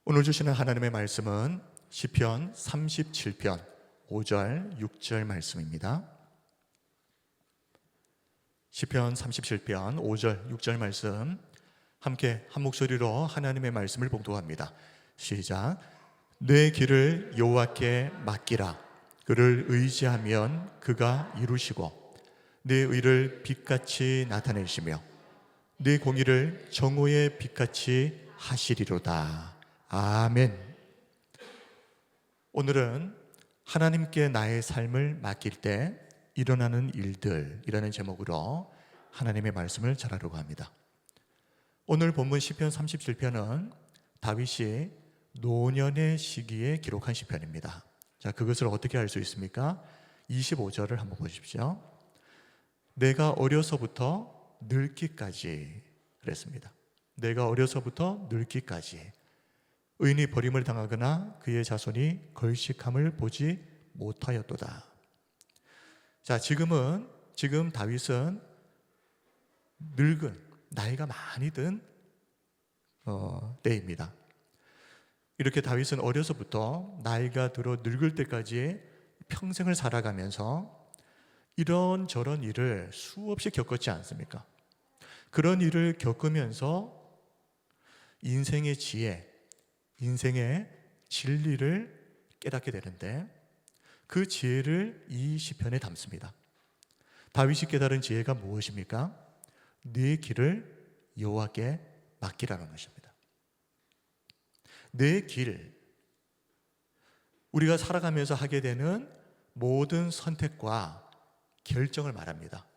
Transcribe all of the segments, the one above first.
오늘 주시는 하나님의 말씀은 시편 37편 5절 6절 말씀입니다. 시편 37편 5절 6절 말씀 함께 한 목소리로 하나님의 말씀을 봉독합니다. 시작. 내 길을 여호와께 맡기라. 그를 의지하면 그가 이루시고 내 의를 빛같이 나타내시며 내 공의를 정오의 빛같이 하시리로다. 아멘. 오늘은 하나님께 나의 삶을 맡길 때 일어나는 일들이라는 제목으로 하나님의 말씀을 전하려고 합니다. 오늘 본문 시편 37편은 다윗이 노년의 시기에 기록한 시편입니다. 자, 그것을 어떻게 알 수 있습니까? 25절을 한번 보십시오. 내가 어려서부터 늙기까지 그랬습니다. 내가 어려서부터 늙기까지 의인이 버림을 당하거나 그의 자손이 걸식함을 보지 못하였도다. 자, 지금 다윗은 늙은, 나이가 많이 든 때입니다. 이렇게 다윗은 어려서부터 나이가 들어 늙을 때까지 평생을 살아가면서 이런저런 일을 수없이 겪었지 않습니까? 그런 일을 겪으면서 인생의 지혜, 인생의 진리를 깨닫게 되는데 그 지혜를 이 시편에 담습니다. 다윗이 깨달은 지혜가 무엇입니까? 네 길을 여호와께 맡기라는 것입니다. 내 길, 우리가 살아가면서 하게 되는 모든 선택과 결정을 말합니다.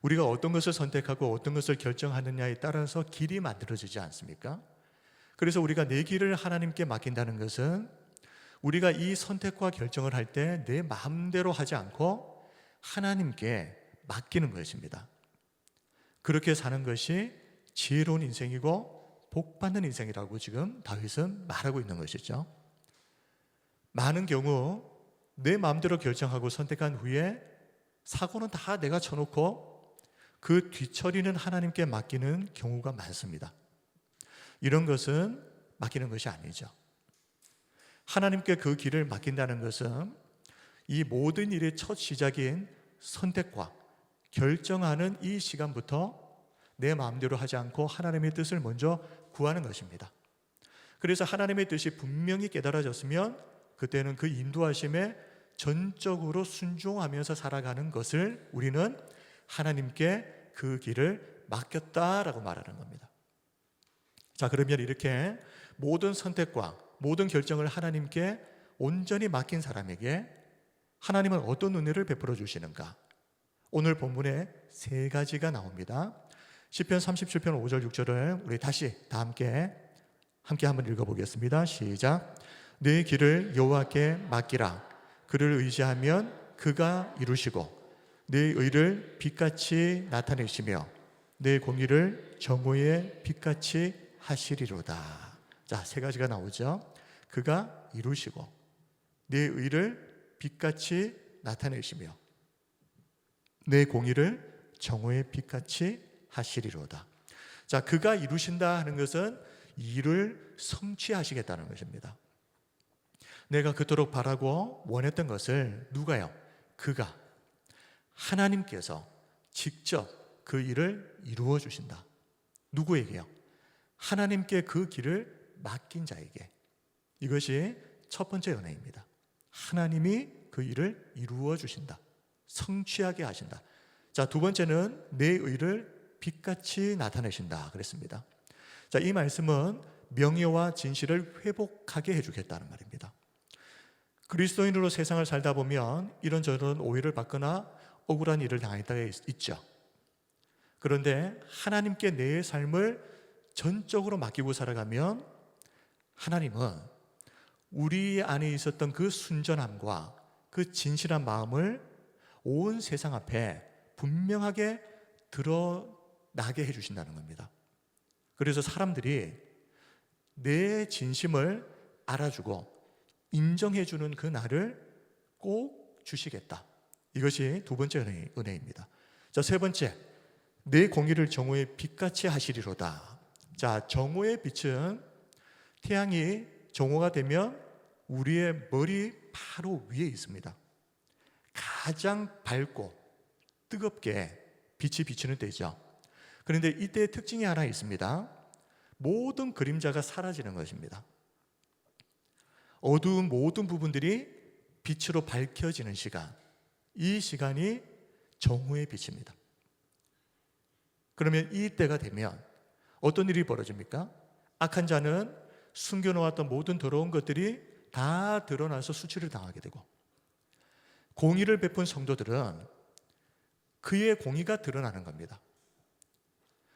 우리가 어떤 것을 선택하고 어떤 것을 결정하느냐에 따라서 길이 만들어지지 않습니까? 그래서 우리가 내 길을 하나님께 맡긴다는 것은 우리가 이 선택과 결정을 할 때 내 마음대로 하지 않고 하나님께 맡기는 것입니다. 그렇게 사는 것이 지혜로운 인생이고 복받는 인생이라고 지금 다윗은 말하고 있는 것이죠. 많은 경우 내 마음대로 결정하고 선택한 후에 사고는 다 내가 쳐놓고 그 뒤처리는 하나님께 맡기는 경우가 많습니다. 이런 것은 맡기는 것이 아니죠. 하나님께 그 길을 맡긴다는 것은 이 모든 일의 첫 시작인 선택과 결정하는 이 시간부터 내 마음대로 하지 않고 하나님의 뜻을 먼저 구하는 것입니다. 그래서 하나님의 뜻이 분명히 깨달아졌으면 그때는 그 인도하심에 전적으로 순종하면서 살아가는 것을 우리는 하나님께 그 길을 맡겼다라고 말하는 겁니다. 자, 그러면 이렇게 모든 선택과 모든 결정을 하나님께 온전히 맡긴 사람에게 하나님은 어떤 은혜를 베풀어 주시는가? 오늘 본문에 세 가지가 나옵니다. 시편 37편 5절 6절을 우리 다시 다 함께 한번 읽어보겠습니다. 시작. 내 길을 여호와께 맡기라. 그를 의지하면 그가 이루시고 내 의를 빛같이 나타내시며 내 공의를 정오의 빛같이 하시리로다. 자, 세 가지가 나오죠. 그가 이루시고 내 의를 빛같이 나타내시며 내 공의를 정오의 빛같이 하시리로다. 자, 그가 이루신다 하는 것은 일을 성취하시겠다는 것입니다. 내가 그토록 바라고 원했던 것을 누가요? 그가, 하나님께서 직접 그 일을 이루어 주신다. 누구에게요? 하나님께 그 길을 맡긴 자에게. 이것이 첫 번째 은혜입니다. 하나님이 그 일을 이루어 주신다. 성취하게 하신다. 자, 두 번째는 내 의를 빛같이 나타내신다 그랬습니다. 자, 이 말씀은 명예와 진실을 회복하게 해주겠다는 말입니다. 그리스도인으로 세상을 살다 보면 이런저런 오해를 받거나 억울한 일을 당할 때가 있죠. 그런데 하나님께 내 삶을 전적으로 맡기고 살아가면 하나님은 우리 안에 있었던 그 순전함과 그 진실한 마음을 온 세상 앞에 분명하게 드러나게 해주신다는 겁니다. 그래서 사람들이 내 진심을 알아주고 인정해주는 그 날을 꼭 주시겠다. 이것이 두 번째 은혜입니다. 자, 세 번째, 내 공의를 정오의 빛같이 하시리로다. 자, 정오의 빛은 태양이 정오가 되면 우리의 머리 바로 위에 있습니다. 가장 밝고 뜨겁게 빛이 비치는 때죠. 그런데 이때의 특징이 하나 있습니다. 모든 그림자가 사라지는 것입니다. 어두운 모든 부분들이 빛으로 밝혀지는 시간, 이 시간이 정오의 빛입니다. 그러면 이 때가 되면 어떤 일이 벌어집니까? 악한 자는 숨겨놓았던 모든 더러운 것들이 다 드러나서 수치를 당하게 되고, 공의를 베푼 성도들은 그의 공의가 드러나는 겁니다.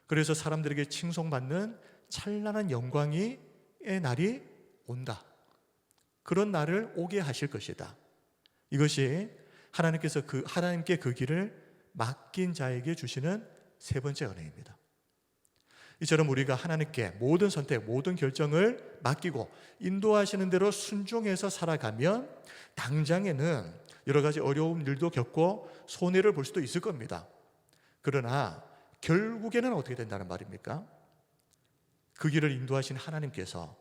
그래서 사람들에게 칭송받는 찬란한 영광의 날이 온다. 그런 날을 오게 하실 것이다. 이것이 하나님께 그 길을 맡긴 자에게 주시는 세 번째 은혜입니다. 이처럼 우리가 하나님께 모든 선택, 모든 결정을 맡기고 인도하시는 대로 순종해서 살아가면 당장에는 여러 가지 어려운 일도 겪고 손해를 볼 수도 있을 겁니다. 그러나 결국에는 어떻게 된다는 말입니까? 그 길을 인도하신 하나님께서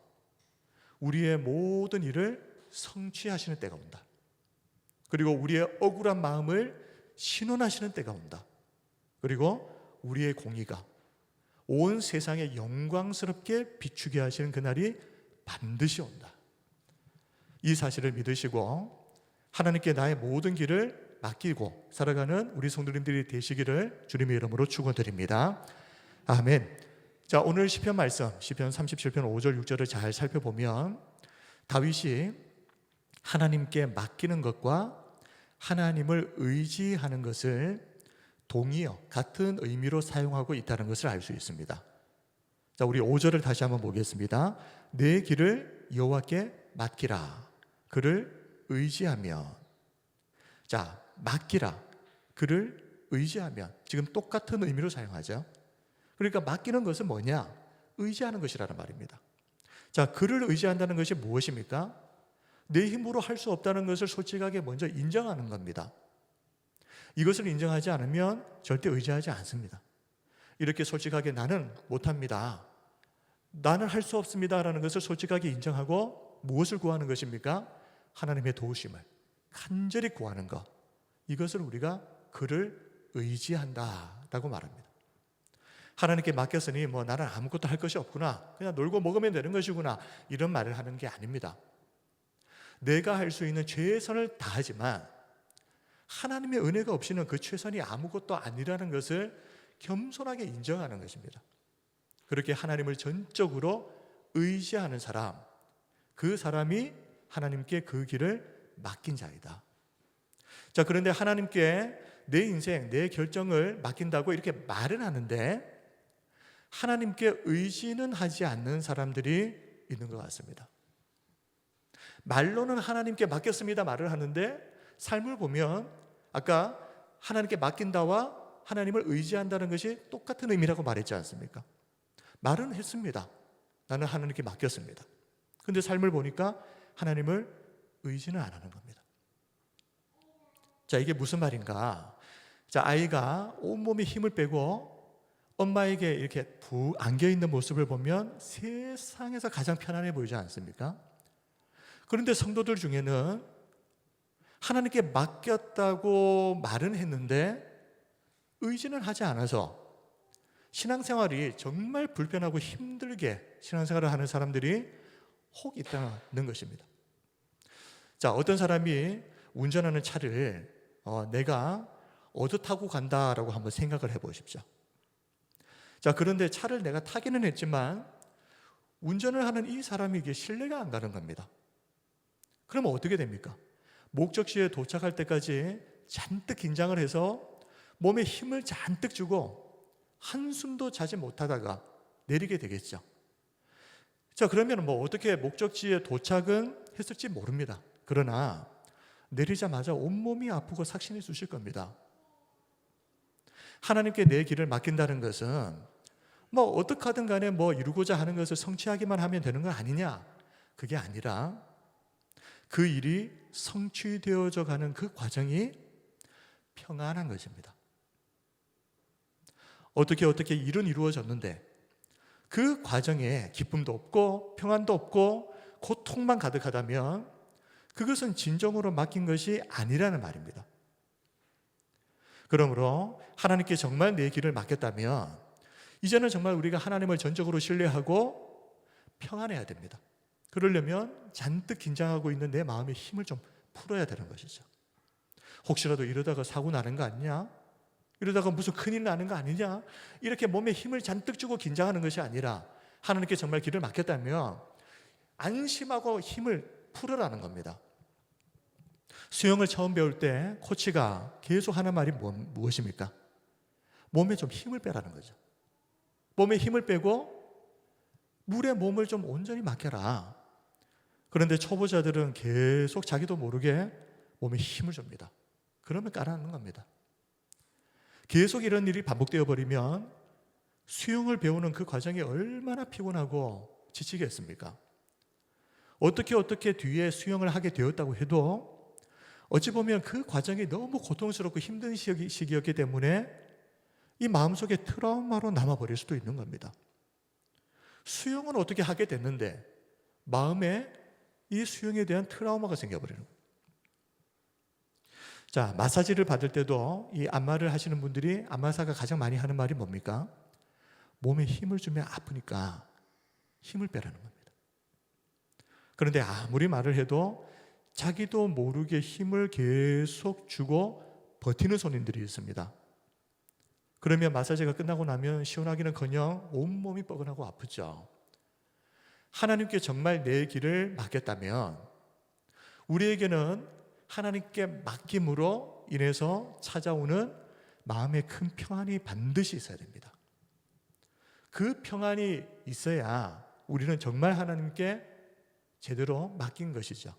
우리의 모든 일을 성취하시는 때가 온다. 그리고 우리의 억울한 마음을 신원하시는 때가 온다. 그리고 우리의 공의가 온 세상에 영광스럽게 비추게 하시는 그날이 반드시 온다. 이 사실을 믿으시고 하나님께 나의 모든 길을 맡기고 살아가는 우리 성도님들이 되시기를 주님의 이름으로 축원드립니다. 아멘. 자, 오늘 시편 말씀, 시편 37편 5절 6절을 잘 살펴보면 다윗이 하나님께 맡기는 것과 하나님을 의지하는 것을 동의어, 같은 의미로 사용하고 있다는 것을 알 수 있습니다. 자, 우리 5절을 다시 한번 보겠습니다. 내 길을 여호와께 맡기라. 그를 의지하면. 자, 맡기라. 그를 의지하면. 지금 똑같은 의미로 사용하죠. 그러니까 맡기는 것은 뭐냐? 의지하는 것이라는 말입니다. 자, 그를 의지한다는 것이 무엇입니까? 내 힘으로 할 수 없다는 것을 솔직하게 먼저 인정하는 겁니다. 이것을 인정하지 않으면 절대 의지하지 않습니다. 이렇게 솔직하게 나는 못합니다, 나는 할 수 없습니다 라는 것을 솔직하게 인정하고 무엇을 구하는 것입니까? 하나님의 도우심을 간절히 구하는 것, 이것을 우리가 그를 의지한다라고 말합니다. 하나님께 맡겼으니 뭐 나는 아무것도 할 것이 없구나, 그냥 놀고 먹으면 되는 것이구나, 이런 말을 하는 게 아닙니다. 내가 할 수 있는 최선을 다하지만 하나님의 은혜가 없이는 그 최선이 아무것도 아니라는 것을 겸손하게 인정하는 것입니다. 그렇게 하나님을 전적으로 의지하는 사람, 그 사람이 하나님께 그 길을 맡긴 자이다. 자, 그런데 하나님께 내 인생, 내 결정을 맡긴다고 이렇게 말은 하는데 하나님께 의지는 하지 않는 사람들이 있는 것 같습니다. 말로는 하나님께 맡겼습니다 말을 하는데 삶을 보면 아까 하나님께 맡긴다와 하나님을 의지한다는 것이 똑같은 의미라고 말했지 않습니까? 말은 했습니다. 나는 하나님께 맡겼습니다. 그런데 삶을 보니까 하나님을 의지는 안 하는 겁니다. 자, 이게 무슨 말인가? 자, 아이가 온몸에 힘을 빼고 엄마에게 이렇게 푹 안겨있는 모습을 보면 세상에서 가장 편안해 보이지 않습니까? 그런데 성도들 중에는 하나님께 맡겼다고 말은 했는데 의지는 하지 않아서 신앙생활이 정말 불편하고 힘들게 신앙생활을 하는 사람들이 혹 있다는 것입니다. 자, 어떤 사람이 운전하는 차를 내가 어디 타고 간다라고 한번 생각을 해보십시오. 자, 그런데 차를 내가 타기는 했지만 운전을 하는 이 사람에게 신뢰가 안 가는 겁니다. 그러면 어떻게 됩니까? 목적지에 도착할 때까지 잔뜩 긴장을 해서 몸에 힘을 잔뜩 주고 한숨도 자지 못하다가 내리게 되겠죠. 자, 그러면 뭐 어떻게 목적지에 도착은 했을지 모릅니다. 그러나 내리자마자 온몸이 아프고 삭신해 주실 겁니다. 하나님께 내 길을 맡긴다는 것은 뭐 어떻게 하든 간에 뭐 이루고자 하는 것을 성취하기만 하면 되는 건 아니냐, 그게 아니라 그 일이 성취되어져 가는 그 과정이 평안한 것입니다. 어떻게 일은 이루어졌는데 그 과정에 기쁨도 없고 평안도 없고 고통만 가득하다면 그것은 진정으로 맡긴 것이 아니라는 말입니다. 그러므로 하나님께 정말 내 길을 맡겼다면 이제는 정말 우리가 하나님을 전적으로 신뢰하고 평안해야 됩니다. 그러려면 잔뜩 긴장하고 있는 내 마음의 힘을 좀 풀어야 되는 것이죠. 혹시라도 이러다가 사고 나는 거 아니냐? 이러다가 무슨 큰일 나는 거 아니냐? 이렇게 몸에 힘을 잔뜩 주고 긴장하는 것이 아니라 하나님께 정말 길을 맡겼다면 안심하고 힘을 풀으라는 겁니다. 수영을 처음 배울 때 코치가 계속 하는 말이 무엇입니까? 몸에 좀 힘을 빼라는 거죠. 몸에 힘을 빼고 물에 몸을 좀 온전히 맡겨라. 그런데 초보자들은 계속 자기도 모르게 몸에 힘을 줍니다. 그러면 까라는 겁니다. 계속 이런 일이 반복되어 버리면 수영을 배우는 그 과정이 얼마나 피곤하고 지치겠습니까? 어떻게 뒤에 수영을 하게 되었다고 해도 어찌 보면 그 과정이 너무 고통스럽고 힘든 시기였기 때문에 이 마음속에 트라우마로 남아버릴 수도 있는 겁니다. 수영은 어떻게 하게 됐는데 마음에 이 수영에 대한 트라우마가 생겨버리는 거예요. 자, 마사지를 받을 때도 이 안마를 하시는 분들이 안마사가 가장 많이 하는 말이 뭡니까? 몸에 힘을 주면 아프니까 힘을 빼라는 겁니다. 그런데 아무리 말을 해도 자기도 모르게 힘을 계속 주고 버티는 손님들이 있습니다. 그러면 마사지가 끝나고 나면 시원하기는커녕 온몸이 뻐근하고 아프죠. 하나님께 정말 내 길을 맡겼다면 우리에게는 하나님께 맡김으로 인해서 찾아오는 마음의 큰 평안이 반드시 있어야 됩니다. 그 평안이 있어야 우리는 정말 하나님께 제대로 맡긴 것이죠.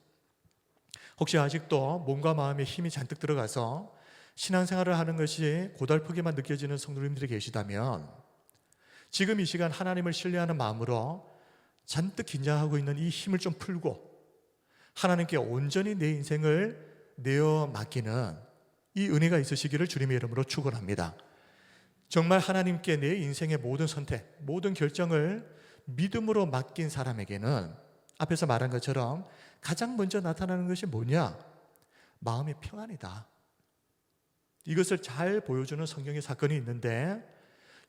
혹시 아직도 몸과 마음에 힘이 잔뜩 들어가서 신앙생활을 하는 것이 고달프게만 느껴지는 성도님들이 계시다면 지금 이 시간 하나님을 신뢰하는 마음으로 잔뜩 긴장하고 있는 이 힘을 좀 풀고 하나님께 온전히 내 인생을 내어 맡기는 이 은혜가 있으시기를 주님의 이름으로 축원합니다. 정말 하나님께 내 인생의 모든 선택, 모든 결정을 믿음으로 맡긴 사람에게는 앞에서 말한 것처럼 가장 먼저 나타나는 것이 뭐냐? 마음의 평안이다. 이것을 잘 보여주는 성경의 사건이 있는데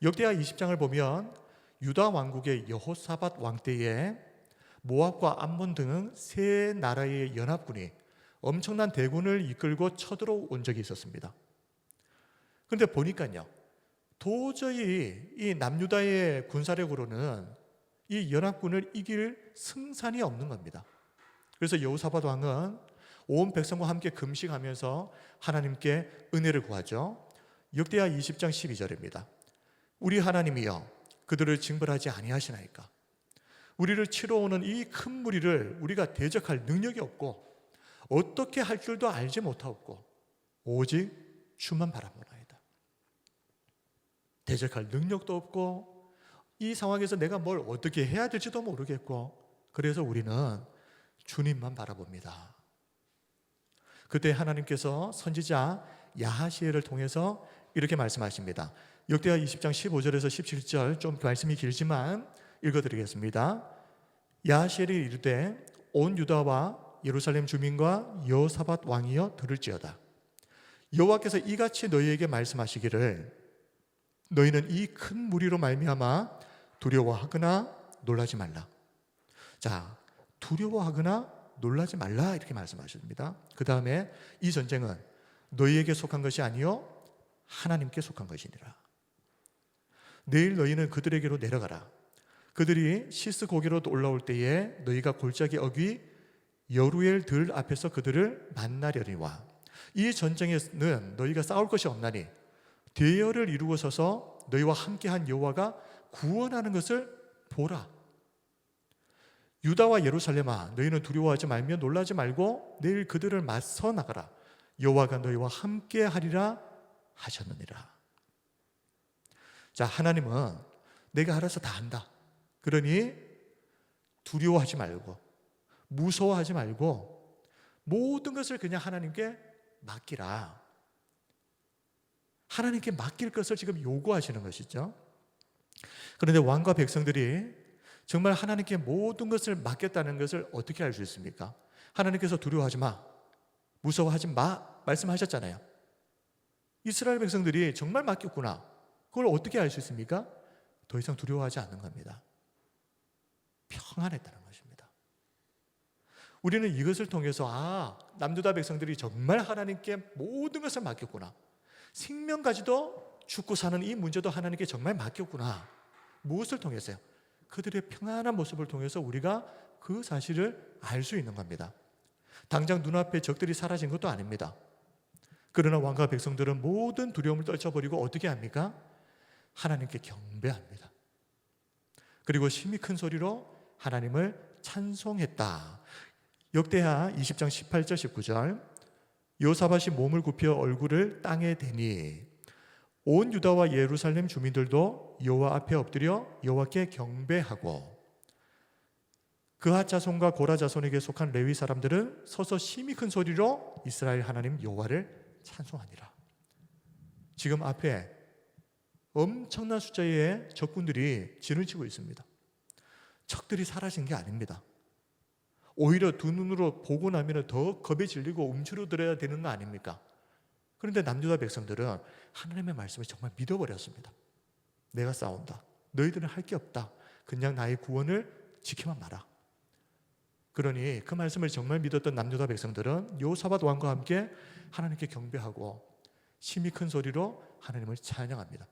역대하 20장을 보면 유다 왕국의 여호사밧 왕 때에 모압과 암몬 등 세 나라의 연합군이 엄청난 대군을 이끌고 쳐들어온 적이 있었습니다. 그런데 보니까요, 도저히 이 남유다의 군사력으로는 이 연합군을 이길 승산이 없는 겁니다. 그래서 여호사밧 왕은 온 백성과 함께 금식하면서 하나님께 은혜를 구하죠. 역대하 20장 12절입니다. 우리 하나님이여 그들을 징벌하지 아니하시나이까. 우리를 치러 오는 이 큰 무리를 우리가 대적할 능력이 없고 어떻게 할 줄도 알지 못하옵고 오직 주만 바라보나이다. 대적할 능력도 없고 이 상황에서 내가 뭘 어떻게 해야 될지도 모르겠고 그래서 우리는 주님만 바라봅니다. 그때 하나님께서 선지자 야하시엘을 통해서 이렇게 말씀하십니다. 역대하 20장 15절에서 17절 좀 말씀이 길지만 읽어드리겠습니다. 야하시엘이 이르되 온 유다와 예루살렘 주민과 여호사밧 왕이여 들을지어다. 여호와께서 이같이 너희에게 말씀하시기를 너희는 이 큰 무리로 말미암아 두려워하거나 놀라지 말라. 자, 두려워하거나 놀라지 말라 이렇게 말씀하십니다. 그 다음에 이 전쟁은 너희에게 속한 것이 아니요 하나님께 속한 것이니라. 내일 너희는 그들에게로 내려가라. 그들이 시스 고개로 올라올 때에 너희가 골짜기 어귀 여루엘 들 앞에서 그들을 만나려니와 이 전쟁에는 너희가 싸울 것이 없나니 대열을 이루고 서서 너희와 함께한 여호와가 구원하는 것을 보라. 유다와 예루살렘아 너희는 두려워하지 말며 놀라지 말고 내일 그들을 맞서 나가라. 여호와가 너희와 함께하리라 하셨느니라. 자, 하나님은 내가 알아서 다 한다. 그러니 두려워하지 말고 무서워하지 말고 모든 것을 그냥 하나님께 맡기라. 하나님께 맡길 것을 지금 요구하시는 것이죠. 그런데 왕과 백성들이 정말 하나님께 모든 것을 맡겼다는 것을 어떻게 알 수 있습니까? 하나님께서 두려워하지 마, 무서워하지 마 말씀하셨잖아요. 이스라엘 백성들이 정말 맡겼구나. 그걸 어떻게 알 수 있습니까? 더 이상 두려워하지 않는 겁니다. 평안했다는 것입니다. 우리는 이것을 통해서 남유다 백성들이 정말 하나님께 모든 것을 맡겼구나. 생명까지도 죽고 사는 이 문제도 하나님께 정말 맡겼구나. 무엇을 통해서요? 그들의 평안한 모습을 통해서 우리가 그 사실을 알 수 있는 겁니다. 당장 눈앞에 적들이 사라진 것도 아닙니다. 그러나 왕과 백성들은 모든 두려움을 떨쳐버리고 어떻게 합니까? 하나님께 경배합니다. 그리고 심히 큰 소리로 하나님을 찬송했다. 역대하 20장 18절 19절 여호사밧이 몸을 굽혀 얼굴을 땅에 대니 온 유다와 예루살렘 주민들도 여호와 앞에 엎드려 여호와께 경배하고 그핫 자손과 고라 자손에게 속한 레위 사람들은 서서 심히 큰 소리로 이스라엘 하나님 여호와를 찬송하니라. 지금 앞에 엄청난 숫자의 적군들이 진을 치고 있습니다. 적들이 사라진 게 아닙니다. 오히려 두 눈으로 보고 나면 더 겁에 질리고 움츠러들어야 되는 거 아닙니까? 그런데 남유다 백성들은 하나님의 말씀을 정말 믿어버렸습니다. 내가 싸운다. 너희들은 할 게 없다. 그냥 나의 구원을 지키만 마라. 그러니 그 말씀을 정말 믿었던 남유다 백성들은 여호사밧 왕과 함께 하나님께 경배하고 심히 큰 소리로 하나님을 찬양합니다.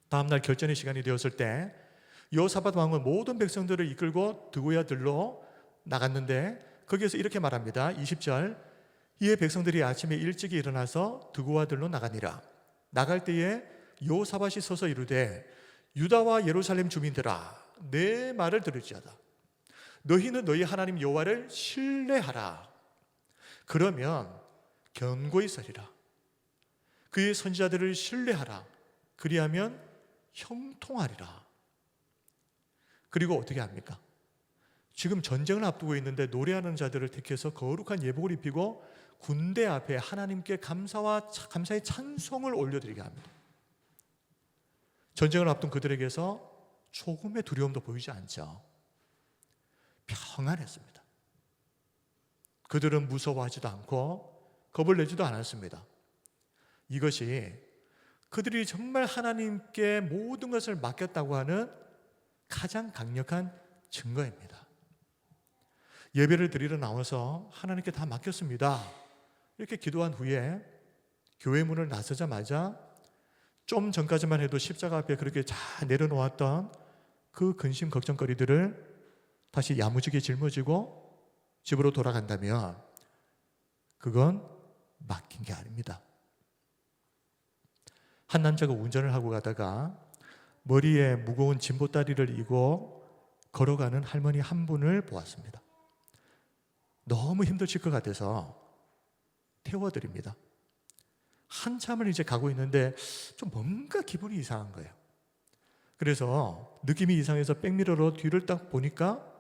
다음날 결전의 시간이 되었을 때 여호사밧 왕은 모든 백성들을 이끌고 드고야 들로 나갔는데 거기에서 이렇게 말합니다. 20절 이에 백성들이 아침에 일찍이 일어나서 드고와 들로 나가니라. 나갈 때에 여호사밧이 서서 이르되 유다와 예루살렘 주민들아 내 말을 들을지어다. 너희는 너희 하나님 여호와를 신뢰하라. 그러면 견고히 서리라. 그의 선지자들을 신뢰하라. 그리하면 형통하리라. 그리고 어떻게 합니까? 지금 전쟁을 앞두고 있는데 노래하는 자들을 택해서 거룩한 예복을 입히고 군대 앞에 하나님께 감사의 찬송을 올려드리게 합니다. 전쟁을 앞둔 그들에게서 조금의 두려움도 보이지 않죠. 평안했습니다. 그들은 무서워하지도 않고 겁을 내지도 않았습니다. 이것이 그들이 정말 하나님께 모든 것을 맡겼다고 하는 가장 강력한 증거입니다. 예배를 드리러 나와서 하나님께 다 맡겼습니다. 이렇게 기도한 후에 교회 문을 나서자마자 좀 전까지만 해도 십자가 앞에 그렇게 잘 내려놓았던 그 근심 걱정거리들을 다시 야무지게 짊어지고 집으로 돌아간다면 그건 맡긴 게 아닙니다. 한 남자가 운전을 하고 가다가 머리에 무거운 짐보따리를 이고 걸어가는 할머니 한 분을 보았습니다. 너무 힘드실 것 같아서 태워드립니다. 한참을 이제 가고 있는데 좀 뭔가 기분이 이상한 거예요. 그래서 느낌이 이상해서 백미러로 뒤를 딱 보니까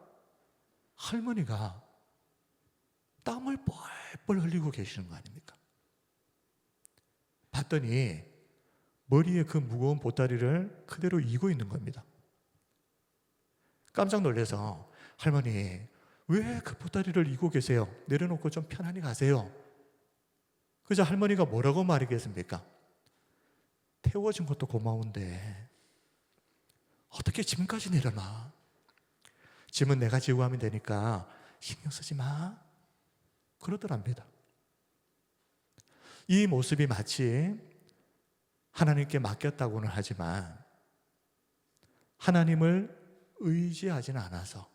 할머니가 땀을 뻘뻘 흘리고 계시는 거 아닙니까? 봤더니 머리에 그 무거운 보따리를 그대로 이고 있는 겁니다. 깜짝 놀라서 할머니 왜 그 보따리를 이고 계세요? 내려놓고 좀 편안히 가세요. 그래서 할머니가 뭐라고 말하겠습니까? 태워준 것도 고마운데 어떻게 짐까지 내려놔? 짐은 내가 지고 하면 되니까 신경 쓰지 마. 그러더랍니다. 이 모습이 마치 하나님께 맡겼다고는 하지만 하나님을 의지하지는 않아서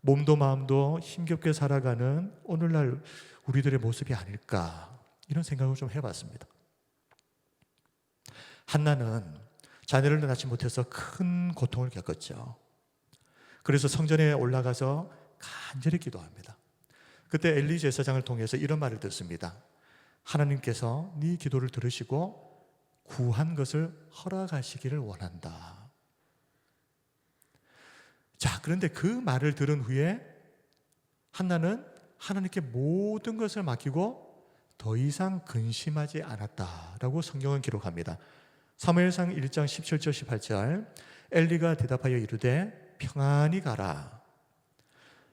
몸도 마음도 힘겹게 살아가는 오늘날 우리들의 모습이 아닐까 이런 생각을 좀 해봤습니다. 한나는 자녀를 낳지 못해서 큰 고통을 겪었죠. 그래서 성전에 올라가서 간절히 기도합니다. 그때 엘리 제사장을 통해서 이런 말을 듣습니다. 하나님께서 네 기도를 들으시고 구한 것을 허락하시기를 원한다. 자, 그런데 그 말을 들은 후에 한나는 하나님께 모든 것을 맡기고 더 이상 근심하지 않았다라고 성경은 기록합니다. 사무엘상 1장 17절 18절 엘리가 대답하여 이르되 평안히 가라.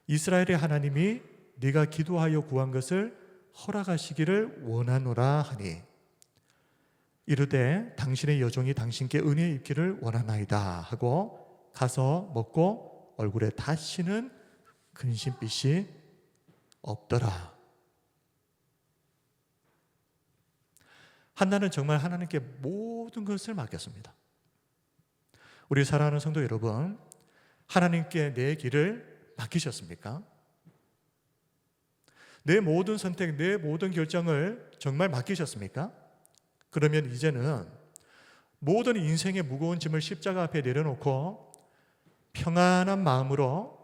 이스라엘의 하나님이 네가 기도하여 구한 것을 허락하시기를 원하노라 하니 이르되 당신의 여종이 당신께 은혜 입기를 원하나이다 하고 가서 먹고 얼굴에 다시는 근심빛이 없더라. 한나는 정말 하나님께 모든 것을 맡겼습니다. 우리 사랑하는 성도 여러분, 하나님께 내 길을 맡기셨습니까? 내 모든 선택, 내 모든 결정을 정말 맡기셨습니까? 그러면 이제는 모든 인생의 무거운 짐을 십자가 앞에 내려놓고 평안한 마음으로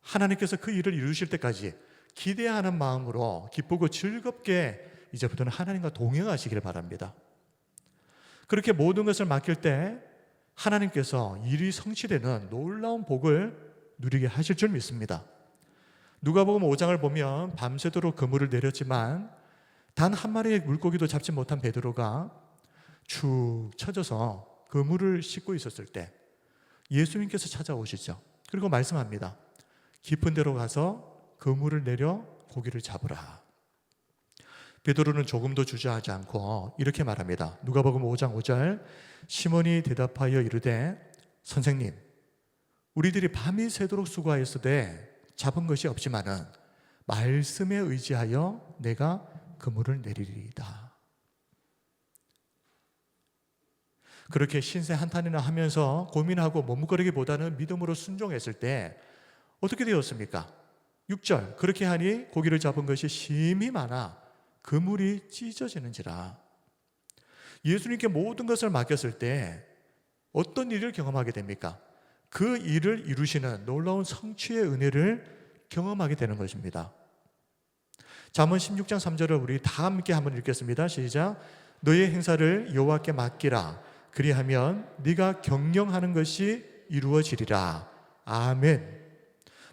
하나님께서 그 일을 이루실 때까지 기대하는 마음으로 기쁘고 즐겁게 이제부터는 하나님과 동행하시기를 바랍니다. 그렇게 모든 것을 맡길 때 하나님께서 일이 성취되는 놀라운 복을 누리게 하실 줄 믿습니다. 누가복음 5장을 보면 밤새도록 그물을 내렸지만 단 한 마리의 물고기도 잡지 못한 베드로가 축 처져서 그물을 씻고 있었을 때 예수님께서 찾아오시죠. 그리고 말씀합니다. 깊은 데로 가서 그물을 내려 고기를 잡으라. 베드로는 조금도 주저하지 않고 이렇게 말합니다. 누가복음 5장 5절 시몬이 대답하여 이르되 선생님 우리들이 밤이 새도록 수고하였으되 잡은 것이 없지만은 말씀에 의지하여 내가 그물을 내리리이다. 그렇게 신세 한탄이나 하면서 고민하고 머뭇거리기보다는 믿음으로 순종했을 때 어떻게 되었습니까? 6절 그렇게 하니 고기를 잡은 것이 심히 많아 그물이 찢어지는지라. 예수님께 모든 것을 맡겼을 때 어떤 일을 경험하게 됩니까? 그 일을 이루시는 놀라운 성취의 은혜를 경험하게 되는 것입니다. 잠언 16장 3절을 우리 다 함께 한번 읽겠습니다. 시작. 너의 행사를 여호와께 맡기라. 그리하면 네가 경영하는 것이 이루어지리라. 아멘.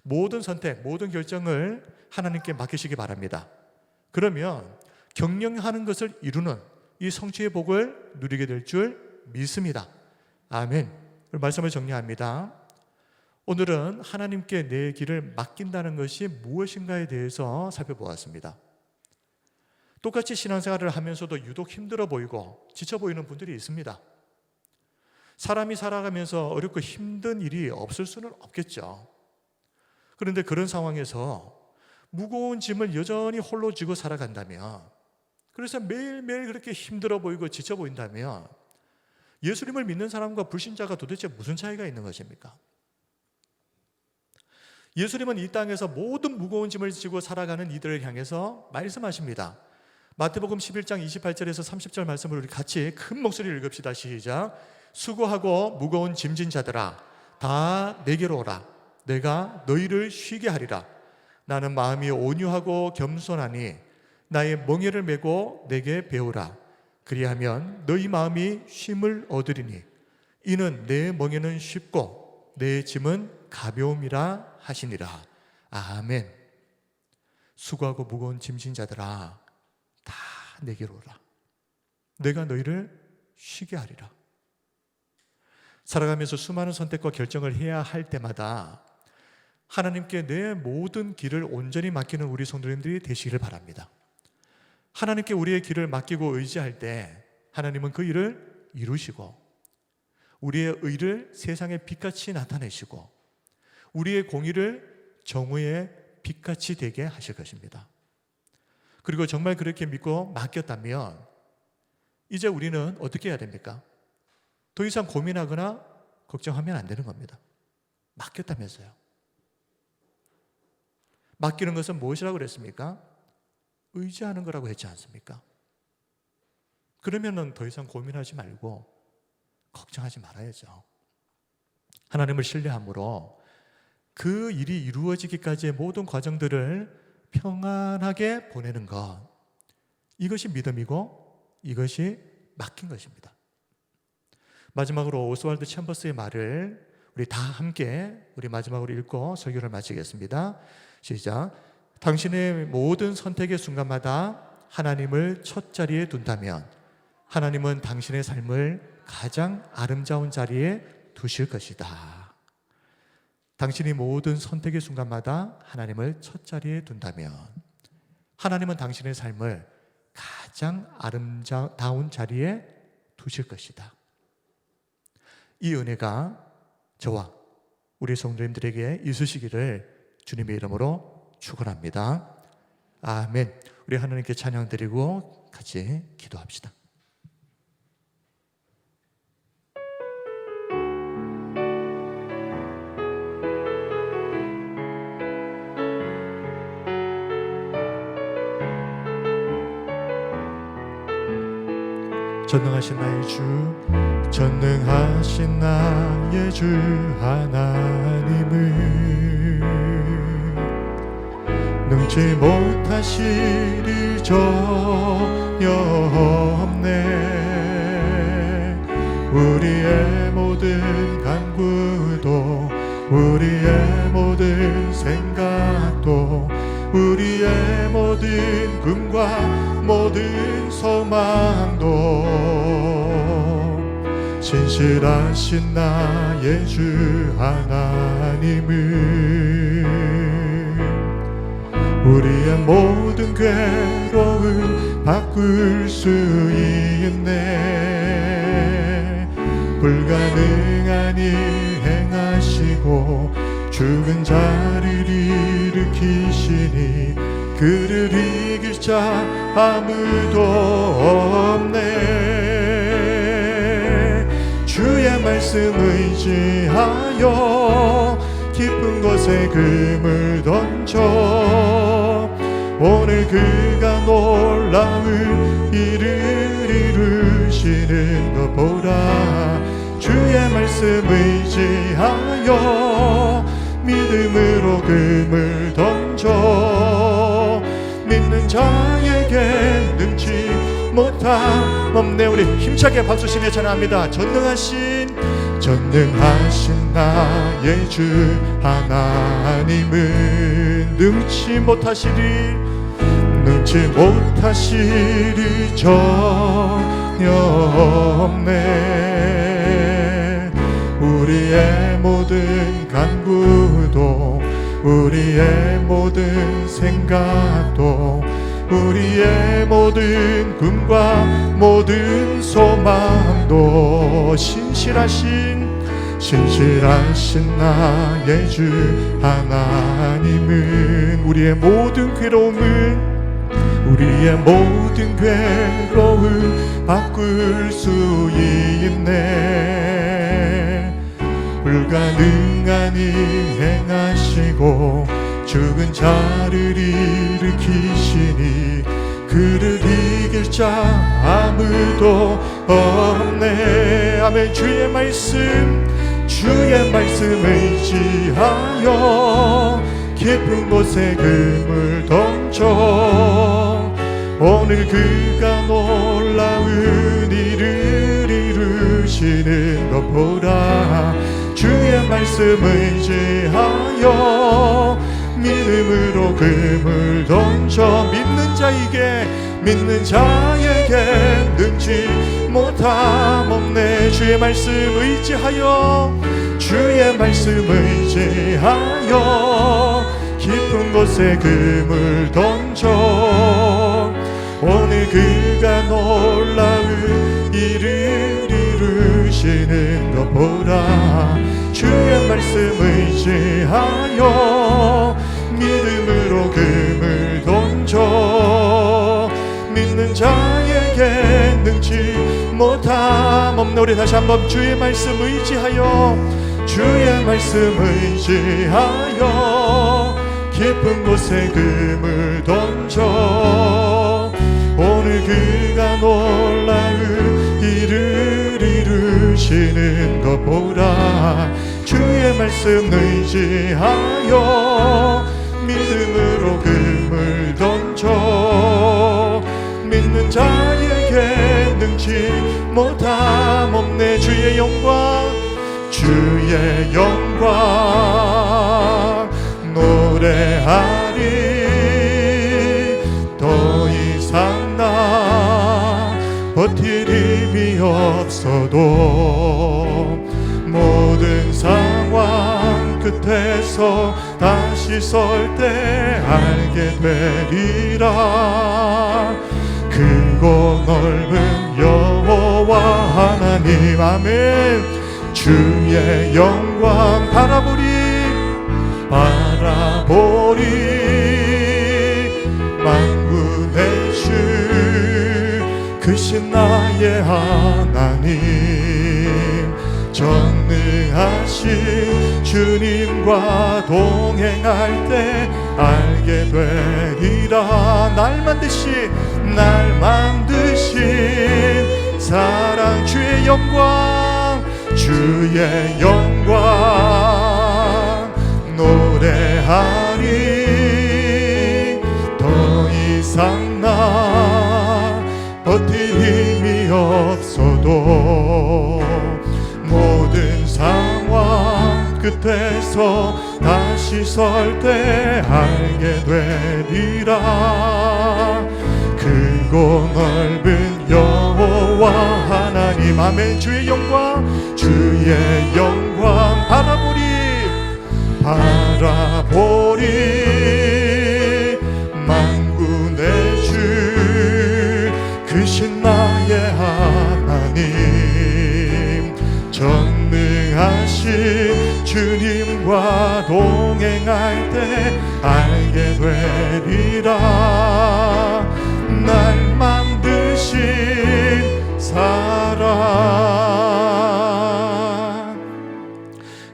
모든 선택, 모든 결정을 하나님께 맡기시기 바랍니다. 그러면 경영하는 것을 이루는 이 성취의 복을 누리게 될 줄 믿습니다. 아멘. 말씀을 정리합니다. 오늘은 하나님께 내 길을 맡긴다는 것이 무엇인가에 대해서 살펴보았습니다. 똑같이 신앙생활을 하면서도 유독 힘들어 보이고 지쳐 보이는 분들이 있습니다. 사람이 살아가면서 어렵고 힘든 일이 없을 수는 없겠죠. 그런데 그런 상황에서 무거운 짐을 여전히 홀로 지고 살아간다면, 그래서 매일매일 그렇게 힘들어 보이고 지쳐 보인다면 예수님을 믿는 사람과 불신자가 도대체 무슨 차이가 있는 것입니까? 예수님은 이 땅에서 모든 무거운 짐을 지고 살아가는 이들을 향해서 말씀하십니다. 마태복음 11장 28절에서 30절 말씀을 우리 같이 큰 목소리로 읽읍시다. 시작. 수고하고 무거운 짐진 자들아 다 내게로 오라. 내가 너희를 쉬게 하리라. 나는 마음이 온유하고 겸손하니 나의 멍에를 메고 내게 배우라. 그리하면 너희 마음이 쉼을 얻으리니 이는 내 멍에는 쉽고 내 짐은 가벼움이라 하시니라. 아멘. 수고하고 무거운 짐진 자들아 다 내게로 오라. 내가 너희를 쉬게 하리라. 살아가면서 수많은 선택과 결정을 해야 할 때마다 하나님께 내 모든 길을 온전히 맡기는 우리 성도님들이 되시기를 바랍니다. 하나님께 우리의 길을 맡기고 의지할 때 하나님은 그 일을 이루시고 우리의 의를 세상에 빛같이 나타내시고 우리의 공의를 정의의 빛같이 되게 하실 것입니다. 그리고 정말 그렇게 믿고 맡겼다면 이제 우리는 어떻게 해야 됩니까? 더 이상 고민하거나 걱정하면 안 되는 겁니다. 맡겼다면서요. 맡기는 것은 무엇이라고 그랬습니까? 의지하는 거라고 했지 않습니까? 그러면은 더 이상 고민하지 말고 걱정하지 말아야죠. 하나님을 신뢰함으로 그 일이 이루어지기까지의 모든 과정들을 평안하게 보내는 것, 이것이 믿음이고 이것이 맡긴 것입니다. 마지막으로 오스왈드 챔버스의 말을 우리 다 함께 우리 마지막으로 읽고 설교를 마치겠습니다. 시작. 당신의 모든 선택의 순간마다 하나님을 첫 자리에 둔다면 하나님은 당신의 삶을 가장 아름다운 자리에 두실 것이다. 당신이 모든 선택의 순간마다 하나님을 첫 자리에 둔다면 하나님은 당신의 삶을 가장 아름다운 자리에 두실 것이다. 이 은혜가 저와 우리 성도님들에게 있으시기를 주님의 이름으로 축원합니다. 아멘. 우리 하나님께 찬양 드리고 같이 기도합시다. 전능하신 나의 주, 전능하신 나의 주 하나님을 능치 못하실 일 전혀 없네. 우리의 모든 간구도 우리의 모든 생각도 우리의 모든 꿈과 모든 소망도 신실하신 나의 주 하나님을 우리의 모든 괴로움 바꿀 수 있네. 불가능한 일 행하시고 죽은 자를 일으키시니 그를 이길 자 아무도 없네. 주의 말씀 의지하여 깊은 곳에 금을 던져 오늘 그가 놀라운 일을 이루시는 것 보라. 주의 말씀 의지하여 믿음으로 금을 던져 믿는 자에게 능치 못함 없네. 우리 힘차게 박수치며 전합니다. 전능하신 나의 주 하나님은 능치 못하시리 전혀 없네. 우리의 모든 간구도 우리의 모든 생각도 우리의 모든 꿈과 모든 소망도 신실하신 나의 주 하나님은 우리의 모든 괴로움 바꿀 수 있네. 불가능한 일 행하시고 죽은 자를 일으키시니 그를 이길 자 아무도 없네. 아멘. 주의 말씀 의지하여 깊은 곳에 금을 던져 오늘 그가 놀라운 일을 이루시는 것 보라. 주의 말씀 의지하여 믿음으로 금을 던져 믿는 자에게 능치 못함 없네. 주의 말씀 의지하여 깊은 곳에 금을 던져 오늘 그가 놀라운 일을 이루시는 것 보라. 주의 말씀 의지하여 믿음으로 금을 던져 믿는 자에게 능치 못함 없네. 우리 다시 한번 주의 말씀 의지하여 깊은 곳에 금을 던져 오늘 그가 놀라운 일을 이루시는 것 보라. 주의 말씀 의지하여 믿음으로 금을 던져 믿는 자에게 능치 못함 없네. 주의 영광 노래하리. 더 이상 나 버틸 힘이 없어 없어도 모든 상황 끝에서 다시 설 때 알게 되리라. 크고 넓은 여호와 하나님, 아멘. 주의 영광 바라보리 만군의 주 크신 나의 하나님, 전능하신 주님과 동행할 때 알게 되리라. 날 만드신 사랑, 주의 영광 노래하리. 더 이상 나 버틸 힘이 없어도 모든 상황 끝에서 다시 설 때 알게 되리라. 크고 넓은 여호와 하나님, 아멘. 주의 영광 바라보리 만군의 주 크신 나의 하나님, 전능하신 주님과 동행할 때 알게 되리라. 날 만드신 사랑.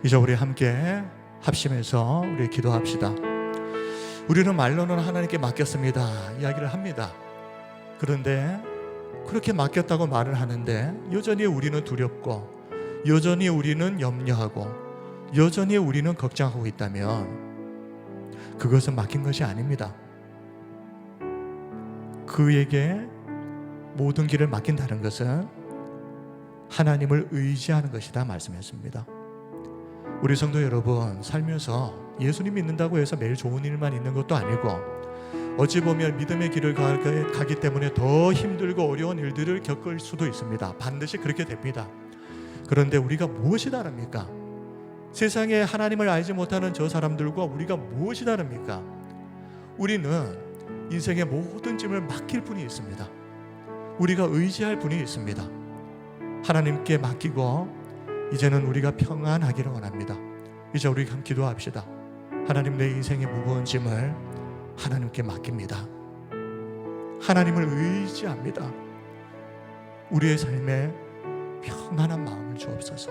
이제 우리 함께 합심해서 우리 기도합시다. 우리는 말로는 하나님께 맡겼습니다 이야기를 합니다. 그런데 그렇게 맡겼다고 말을 하는데 여전히 우리는 두렵고, 여전히 우리는 염려하고, 여전히 우리는 걱정하고 있다면 그것은 맡긴 것이 아닙니다. 그에게 모든 길을 맡긴다는 것은 하나님을 의지하는 것이다 말씀했습니다. 우리 성도 여러분, 살면서 예수님 믿는다고 해서 매일 좋은 일만 있는 것도 아니고, 어찌 보면 믿음의 길을 가기 때문에 더 힘들고 어려운 일들을 겪을 수도 있습니다. 반드시 그렇게 됩니다. 그런데 우리가 무엇이 다릅니까? 세상에 하나님을 알지 못하는 저 사람들과 우리가 무엇이 다릅니까? 우리는 인생의 모든 짐을 맡길 분이 있습니다. 우리가 의지할 분이 있습니다. 하나님께 맡기고 이제는 우리가 평안하기를 원합니다. 이제 우리 함께 기도합시다. 하나님, 내 인생의 무거운 짐을 하나님께 맡깁니다. 하나님을 의지합니다. 우리의 삶에 평안한 마음을 주옵소서.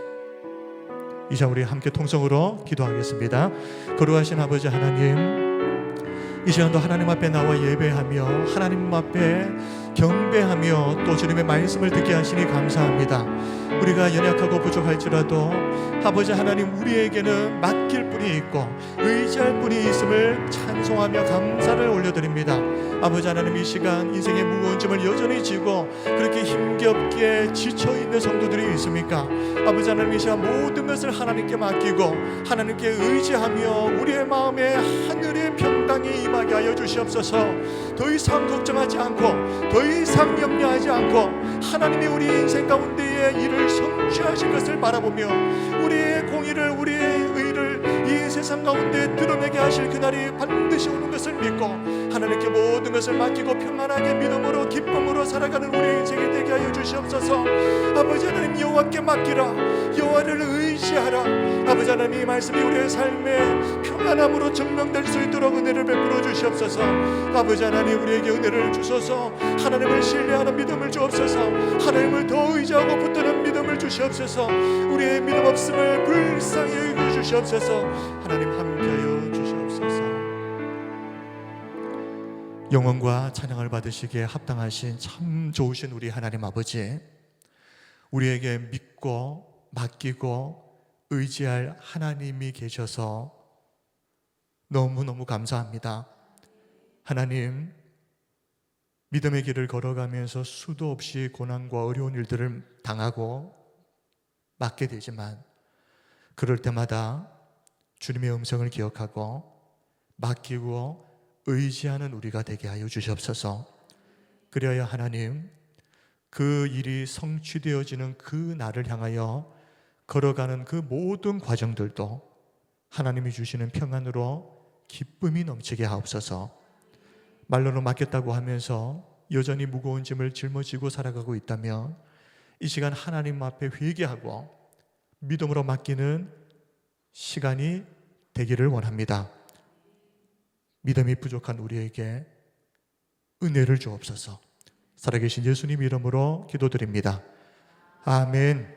이제 우리 함께 통성으로 기도하겠습니다. 거룩하신 아버지 하나님, 이 시간도 하나님 앞에 나와 예배하며 하나님 앞에 경배하며 또 주님의 말씀을 듣게 하시니 감사합니다. 우리가 연약하고 부족할지라도 아버지 하나님, 우리에게는 맡길 분이 있고 의지할 분이 있음을 찬송하며 감사를 올려드립니다. 아버지 하나님, 이 시간 인생의 무거운 짐을 여전히 지고 그렇게 힘겹게 지쳐있는 성도들이 있습니까? 아버지 하나님, 이 시간 모든 것을 하나님께 맡기고 하나님께 의지하며 우리의 마음에 하늘의 평강이 임하게 하여 주시옵소서. 더 이상 걱정하지 않고 더 이상 염려하지 않고 하나님이 우리 인생 가운데에 일을 성취하실 것을 바라보며 우리의 공의를, 우리의 의를 이 세상 가운데 드러내게 하실 그날이 반드시 오는 것을 믿고 하나님께 모든 것을 맡기고 평안하게 믿음으로 기쁨으로 살아가는 우리의 인생이 되게 하여 주시옵소서. 아버지 하나님, 여호와께 맡기라. 여호와를 의지하라. 아버지 하나님, 이 말씀이 우리의 삶에 평안함으로 증명될 수 있도록 은혜를 베풀어 주시옵소서. 아버지 하나님, 우리에게 은혜를 주소서. 하나님을 신뢰하는 믿음을 주옵소서. 하나님을 더 의지하고 붙드는 믿음을 주시옵소서. 우리의 믿음 없음을 불쌍히 여겨 주시옵소서. 하나님, 함께하여 주시옵소서. 영원과 찬양을 받으시기에 합당하신 참 좋으신 우리 하나님 아버지, 우리에게 믿고 맡기고 의지할 하나님이 계셔서 너무너무 감사합니다. 하나님, 믿음의 길을 걸어가면서 수도 없이 고난과 어려운 일들을 당하고 맡게 되지만 그럴 때마다 주님의 음성을 기억하고 맡기고 의지하는 우리가 되게 하여 주시옵소서. 그리하여 하나님, 그 일이 성취되어지는 그 날을 향하여 걸어가는 그 모든 과정들도 하나님이 주시는 평안으로 기쁨이 넘치게 하옵소서. 말로는 맡겼다고 하면서 여전히 무거운 짐을 짊어지고 살아가고 있다면 이 시간 하나님 앞에 회개하고 믿음으로 맡기는 시간이 되기를 원합니다. 믿음이 부족한 우리에게 은혜를 주옵소서. 살아계신 예수님 이름으로 기도드립니다. 아멘.